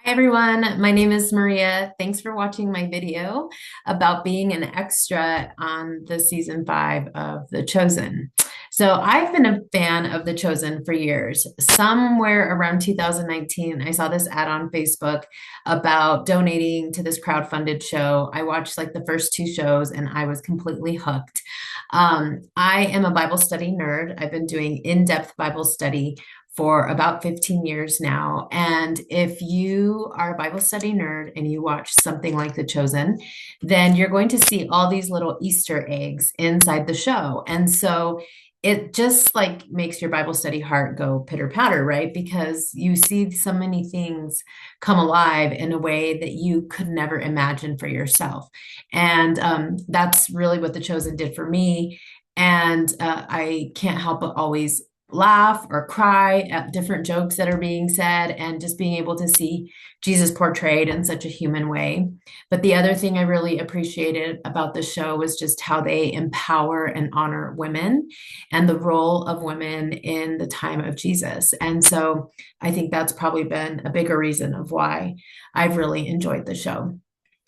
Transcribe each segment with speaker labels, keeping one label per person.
Speaker 1: Everyone, my name is Maria. Thanks for watching my video about being an extra on the season 5 of The Chosen. So I've been a fan of The Chosen for years. Somewhere around 2019, I saw this ad on Facebook about donating to this crowdfunded show. I watched like the first two shows and I was completely hooked. I am a Bible study nerd. I've been doing in-depth Bible study for about 15 years now. And if you are a Bible study nerd and you watch something like The Chosen, then you're going to see all these little Easter eggs inside the show. And so it just like makes your Bible study heart go pitter patter, right? Because you see so many things come alive in a way that you could never imagine for yourself. And that's really what The Chosen did for me. And I can't help but always laugh or cry at different jokes that are being said and just being able to see Jesus portrayed in such a human way. But the other thing I really appreciated about the show was just how they empower and honor women and the role of women in the time of Jesus. And so I think that's probably been a bigger reason of why I've really enjoyed the show.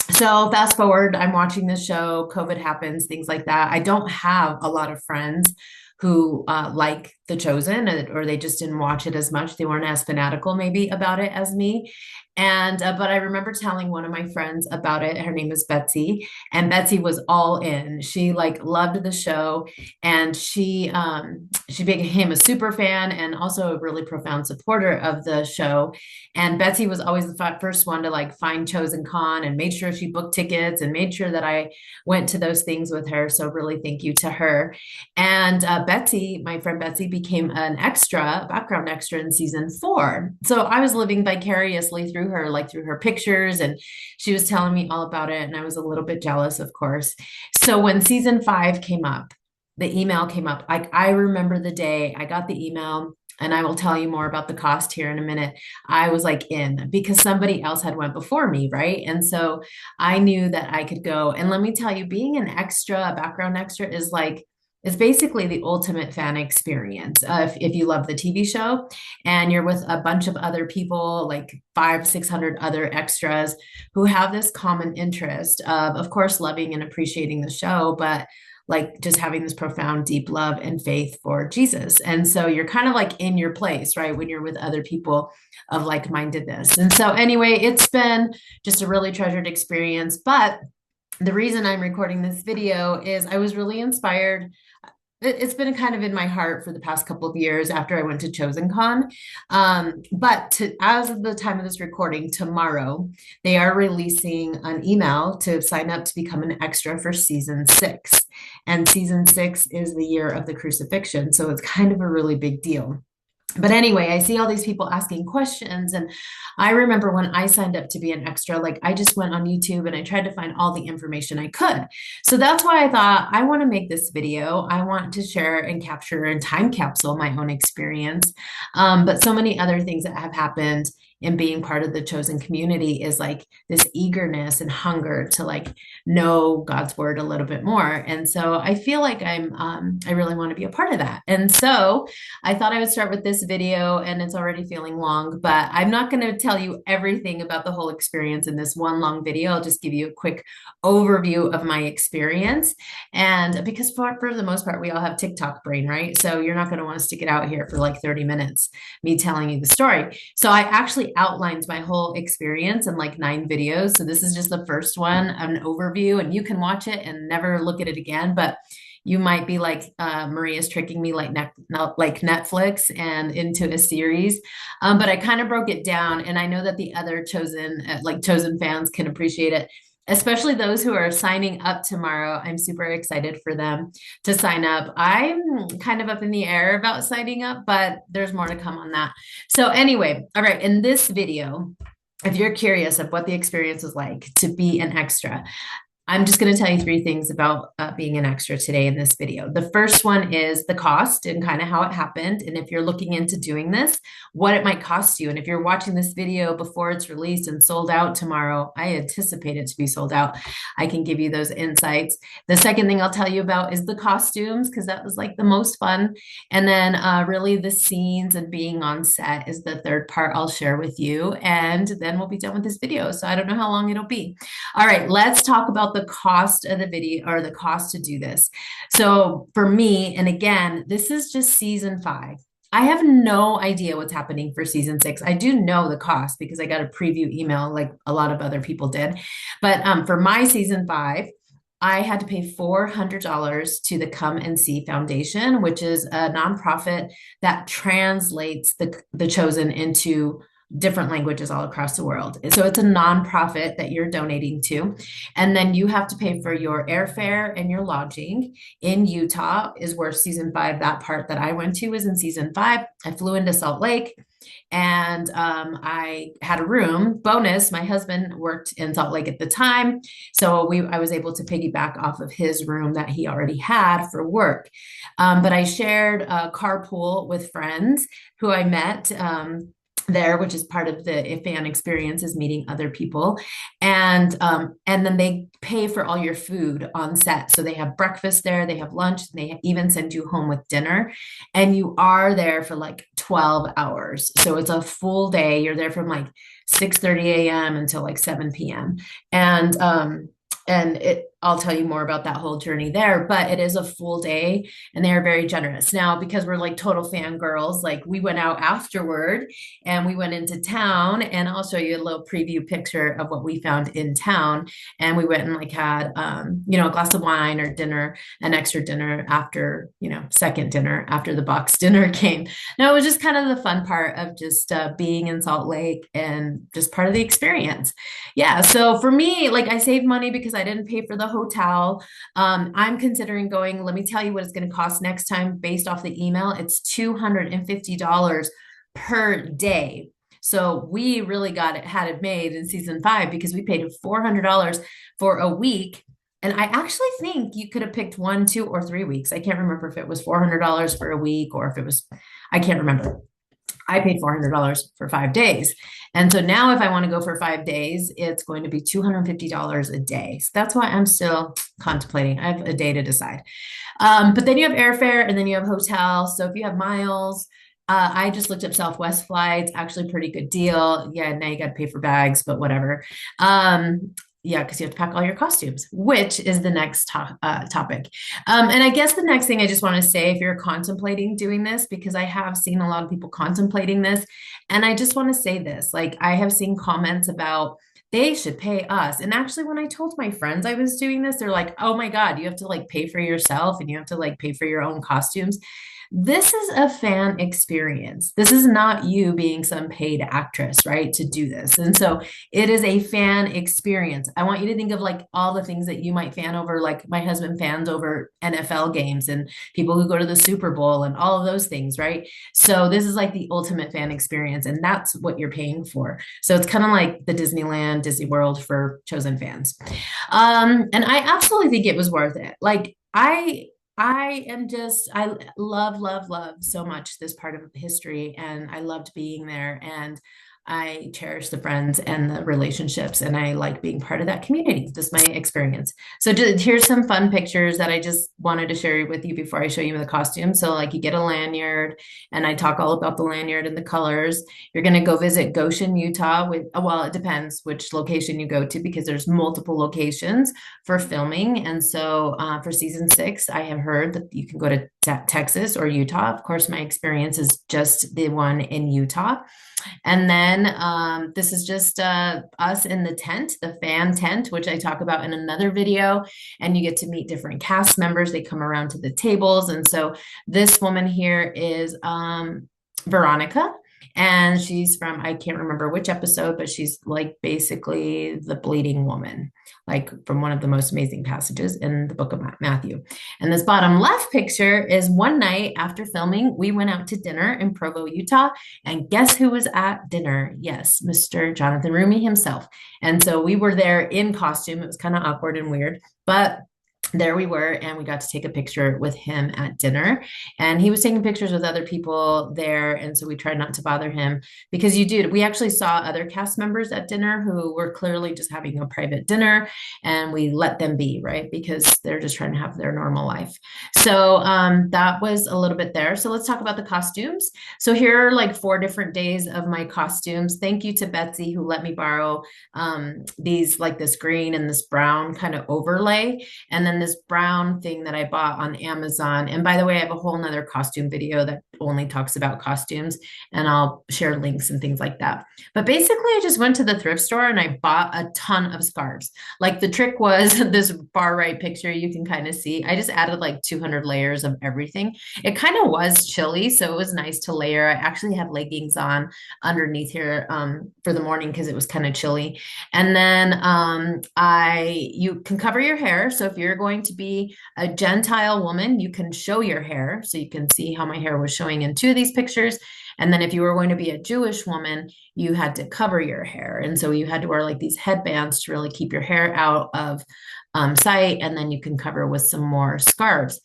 Speaker 1: So fast forward, I'm watching this show, COVID happens, things like that. I don't have a lot of friends who like The Chosen, or they just didn't watch it as much. They weren't as fanatical maybe about it as me. And but I remember telling one of my friends about it. Her name is Betsy, and Betsy was all in. She like loved the show, and she became a super fan and also a really profound supporter of the show. And Betsy was always the first one to like find Chosen Con and made sure she booked tickets and made sure that I went to those things with her. So really thank you to her. And Betsy, my friend Betsy, became an extra, background extra in season 4. So I was living vicariously through her, like through her pictures, and she was telling me all about it. And I was a little bit jealous, of course. So when season 5 came up, the email came up. Like I remember the day I got the email, and I will tell you more about the cost here in a minute. I was like in because somebody else had went before me, right? And so I knew that I could go. And let me tell you, being an extra, a background extra, is like it's basically the ultimate fan experience. If you love the TV show and you're with a bunch of other people, like 600 other extras who have this common interest of course, loving and appreciating the show, but like just having this profound, deep love and faith for Jesus. And so you're kind of like in your place, right? When you're with other people of like mindedness. And so, anyway, it's been just a really treasured experience. But the reason I'm recording this video is I was really inspired. It's been kind of in my heart for the past couple of years after I went to Chosen Con. As of the time of this recording, tomorrow, they are releasing an email to sign up to become an extra for season 6. And season 6 is the year of the crucifixion. So it's kind of a really big deal. But anyway, I see all these people asking questions. And I remember when I signed up to be an extra, like I just went on YouTube and I tried to find all the information I could. So that's why I thought I want to make this video. I want to share and capture and time capsule my own experience. But so many other things that have happened in being part of the chosen community is like this eagerness and hunger to like know God's word a little bit more. And so I feel like I really want to be a part of that. And so I thought I would start with this video, and it's already feeling long, but I'm not going to tell you everything about the whole experience in this one long video. I'll just give you a quick overview of my experience. And because for the most part, we all have TikTok brain, right? So you're not going to want to stick it out here for like 30 minutes, me telling you the story. So I actually outlined my whole experience in like 9 videos. So this is just the first one, an overview, and you can watch it and never look at it again. But you might be like, Maria's tricking me like like Netflix and into a series. But I kind of broke it down, and I know that the other chosen fans can appreciate it, especially those who are signing up tomorrow. I'm super excited for them to sign up. I'm kind of up in the air about signing up, but there's more to come on that. So anyway, all right, in this video, if you're curious of what the experience was like to be an extra, I'm just going to tell you three things about being an extra today in this video. The first one is the cost and kind of how it happened. And if you're looking into doing this, what it might cost you. And if you're watching this video before it's released and sold out tomorrow, I anticipate it to be sold out. I can give you those insights. The second thing I'll tell you about is the costumes, because that was like the most fun. And then really the scenes and being on set is the third part I'll share with you. And then we'll be done with this video. So I don't know how long it'll be. All right, let's talk about the cost of the video or the cost to do this. So for me, and again, this is just season 5. I have no idea what's happening for season 6. I do know the cost because I got a preview email like a lot of other people did. But for my season 5, I had to pay $400 to the Come and See Foundation, which is a nonprofit that translates the Chosen into different languages all across the world. So it's a nonprofit that you're donating to. And then you have to pay for your airfare and your lodging in Utah is where season 5, that part that I went to was in season 5. I flew into Salt Lake and I had a room. Bonus, my husband worked in Salt Lake at the time. So I was able to piggyback off of his room that he already had for work. But I shared a carpool with friends who I met there, which is part of the fan experience, is meeting other people, and then they pay for all your food on set. So they have breakfast there, they have lunch, and they even send you home with dinner, and you are there for like 12 hours. So it's a full day. You're there from like 6:30 a.m. until like 7 p.m. And I'll tell you more about that whole journey there, but it is a full day and they are very generous. Now, because we're like total fangirls, like we went out afterward and we went into town, and I'll show you a little preview picture of what we found in town. And we went and like had, a glass of wine or dinner, an extra dinner after, second dinner after the box dinner came. No, it was just kind of the fun part of just being in Salt Lake and just part of the experience. Yeah. So for me, like I saved money because I didn't pay for the hotel. I'm considering going. Let me tell you what it's going to cost next time based off the email. It's $250 per day. So we really had it made in season 5 because we paid $400 for a week. And I actually think you could have picked 1, 2, or 3 weeks. I can't remember if it was $400 for a week or if it was, I can't remember. I paid $400 for 5 days. And so now if I want to go for 5 days, it's going to be $250 a day. So that's why I'm still contemplating. I have a day to decide. But then you have airfare and then you have hotel. So if you have miles, I just looked up Southwest flights, actually pretty good deal. Yeah, now you got to pay for bags, but whatever. Yeah, because you have to pack all your costumes, which is the next topic. And I guess the next thing I just want to say, if you're contemplating doing this, because I have seen a lot of people contemplating this, and I just want to say this, like I have seen comments about they should pay us. And actually, when I told my friends I was doing this, they're like, oh my God, you have to like pay for yourself and you have to like pay for your own costumes. This is a fan experience. This is not you being some paid actress, right, to do this. And so it is a fan experience. I want you to think of like all the things that you might fan over, like my husband fans over NFL games and people who go to the Super Bowl and all of those things, right? So this is like the ultimate fan experience, and that's what you're paying for. So it's kind of like the Disneyland, Disney World for Chosen fans. And I absolutely think it was worth it. Like I love so much this part of history, and I loved being there, and I cherish the friends and the relationships, and I like being part of that community. Just my experience. So here's some fun pictures that I just wanted to share with you before I show you the costume. So like you get a lanyard, and I talk all about the lanyard and the colors. You're going to go visit Goshen, Utah well, it depends which location you go to because there's multiple locations for filming. And so for season 6, I have heard that you can go to Texas or Utah. Of course, my experience is just the one in Utah. And then this is just us in the tent, the fan tent, which I talk about in another video. And you get to meet different cast members. They come around to the tables. And so this woman here is Veronica. And she's from, I can't remember which episode, but she's like basically the bleeding woman, like from one of the most amazing passages in the book of Matthew. And this bottom left picture is one night after filming, we went out to dinner in Provo, Utah. And guess who was at dinner? Yes, Mr. Jonathan Rumi himself. And so we were there in costume. It was kind of awkward and weird, but there we were, and we got to take a picture with him at dinner. And he was taking pictures with other people there. And so we tried not to bother him because you do. We actually saw other cast members at dinner who were clearly just having a private dinner, and we let them be, right? Because they're just trying to have their normal life. So that was a little bit there. So let's talk about the costumes. So here are like 4 different days of my costumes. Thank you to Betsy who let me borrow these, like this green and this brown kind of overlay. And then this brown thing that I bought on Amazon. And by the way, I have a whole nother costume video that only talks about costumes, and I'll share links and things like that. But basically, I just went to the thrift store and I bought a ton of scarves. Like the trick was this far right picture, you can kind of see, I just added like 200 layers of everything. It kind of was chilly, so it was nice to layer. I actually had leggings on underneath here for the morning because it was kind of chilly. And then you can cover your hair. So if you're going to be a Gentile woman, you can show your hair. So you can see how my hair was showing in 2 of these pictures. And then if you were going to be a Jewish woman, you had to cover your hair. And so you had to wear like these headbands to really keep your hair out of sight. And then you can cover with some more scarves.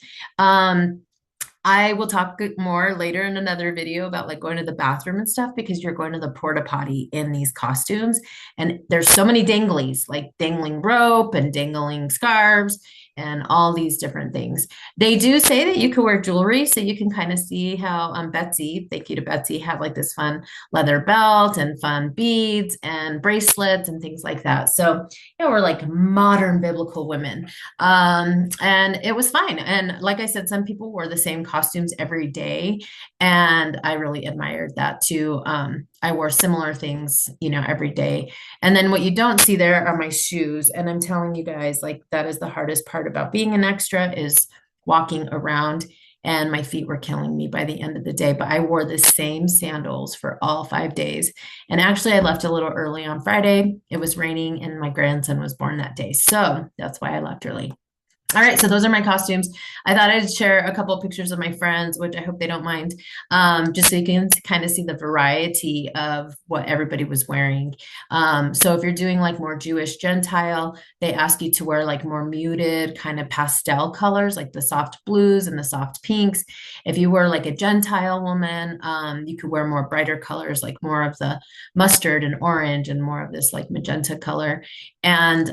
Speaker 1: I will talk more later in another video about like going to the bathroom and stuff because you're going to the porta potty in these costumes. And there's so many danglies, like dangling rope and dangling scarves and all these different things. They do say that you can wear jewelry, so you can kind of see how Betsy, thank you to Betsy, had like this fun leather belt and fun beads and bracelets and things like that. So, we're like modern biblical women. And it was fine. And like I said, some people wore the same costumes every day. And I really admired that too. I wore similar things, every day. And then what you don't see there are my shoes. And I'm telling you guys, like that is the hardest part about being an extra is walking around. And my feet were killing me by the end of the day. But I wore the same sandals for all 5 days. And actually, I left a little early on Friday. It was raining, and my grandson was born that day. So that's why I left early. All right, so those are my costumes. I thought I'd share a couple of pictures of my friends, which I hope they don't mind, just so you can kind of see the variety of what everybody was wearing. So if you're doing like more Jewish Gentile, they ask you to wear like more muted kind of pastel colors, like the soft blues and the soft pinks. If you were like a Gentile woman, you could wear more brighter colors, like more of the mustard and orange and more of this like magenta color. And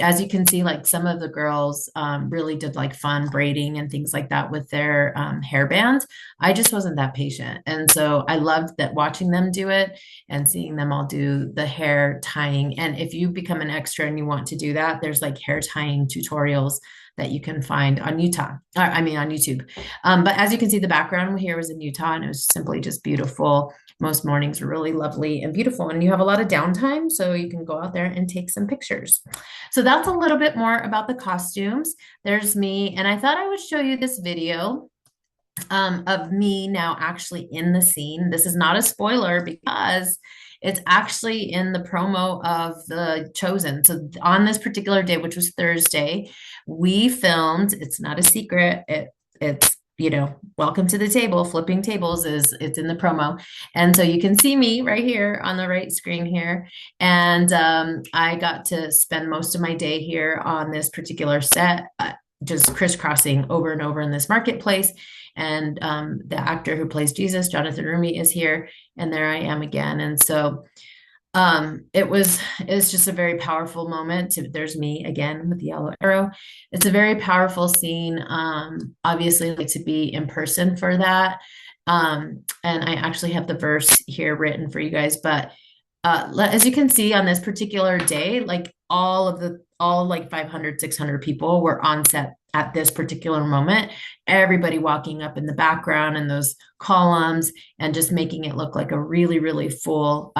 Speaker 1: as you can see, like some of the girls really did like fun braiding and things like that with their hair bands. I just wasn't that patient. And so I loved that watching them do it and seeing them all do the hair tying. And if you become an extra and you want to do that, there's like hair tying tutorials that you can find on on YouTube. But as you can see, the background here was in Utah, and it was simply just beautiful. Most mornings are really lovely and beautiful, and you have a lot of downtime, so you can go out there and take some pictures. So that's a little bit more about the costumes. There's me, and I thought I would show you this video of me now actually in the scene. This is not a spoiler because it's actually in the promo of The Chosen. So on this particular day, which was Thursday, we filmed. It's not a secret. It's welcome to the table. Flipping tables it's in the promo, and so you can see me right here on the right screen here. And I got to spend most of my day here on this particular set, just crisscrossing over and over in this marketplace. And the actor who plays Jesus, Jonathan Rumi, is here, and there I am again. And so it's just a very powerful moment. There's me again with the yellow arrow. It's a very powerful scene. Obviously, like to be in person for that. And I actually have the verse here written for you guys, but as you can see on this particular day, like all like 500, 600 people were on set at this particular moment, everybody walking up in the background and those columns and just making it look like a really, really full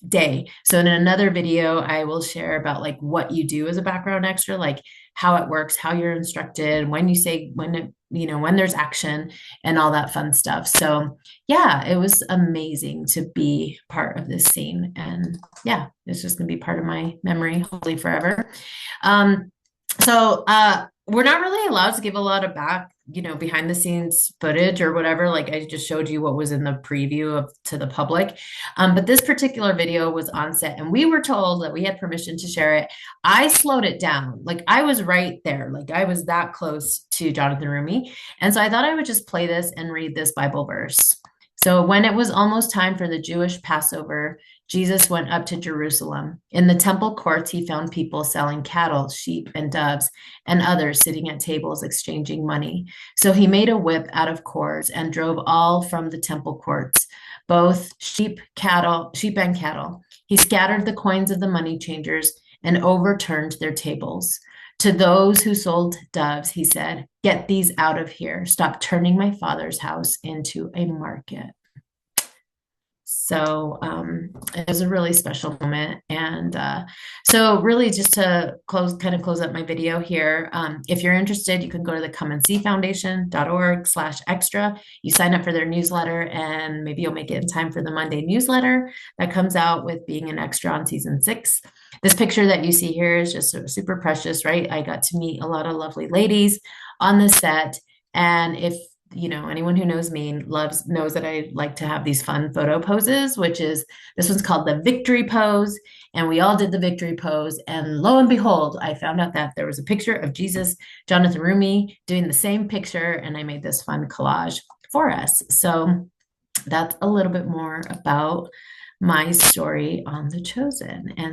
Speaker 1: day. So in another video, I will share about like what you do as a background extra, like how it works, how you're instructed, when when there's action and all that fun stuff. So yeah, it was amazing to be part of this scene. And yeah, it's just going to be part of my memory, hopefully forever. Um, so we're not really allowed to give a lot of behind the scenes footage or whatever. Like I just showed you what was in the preview of to the public. But this particular video was on set and we were told that we had permission to share it. I slowed it down. Like I was right there. Like I was that close to Jonathan Rumi. And so I thought I would just play this and read this Bible verse. So when it was almost time for the Jewish Passover, Jesus went up to Jerusalem. In the temple courts, he found people selling cattle, sheep, and doves, and others sitting at tables exchanging money. So he made a whip out of cords and drove all from the temple courts, both sheep and cattle. He scattered the coins of the money changers and overturned their tables. To those who sold doves, he said, "Get these out of here. Stop turning my father's house into a market." So it was a really special moment. And so really just to close up my video here, if you're interested, you can go to the comeandseefoundation.org/extra. You sign up for their newsletter and maybe you'll make it in time for the Monday newsletter that comes out with being an extra on season 6. This picture that you see here is just super precious, right? I got to meet a lot of lovely ladies on the set. And if anyone who knows me knows that I like to have these fun photo poses, this one's called the victory pose. And we all did the victory pose. And lo and behold, I found out that there was a picture of Jesus, Jonathan Rumi doing the same picture. And I made this fun collage for us. So that's a little bit more about my story on The Chosen. And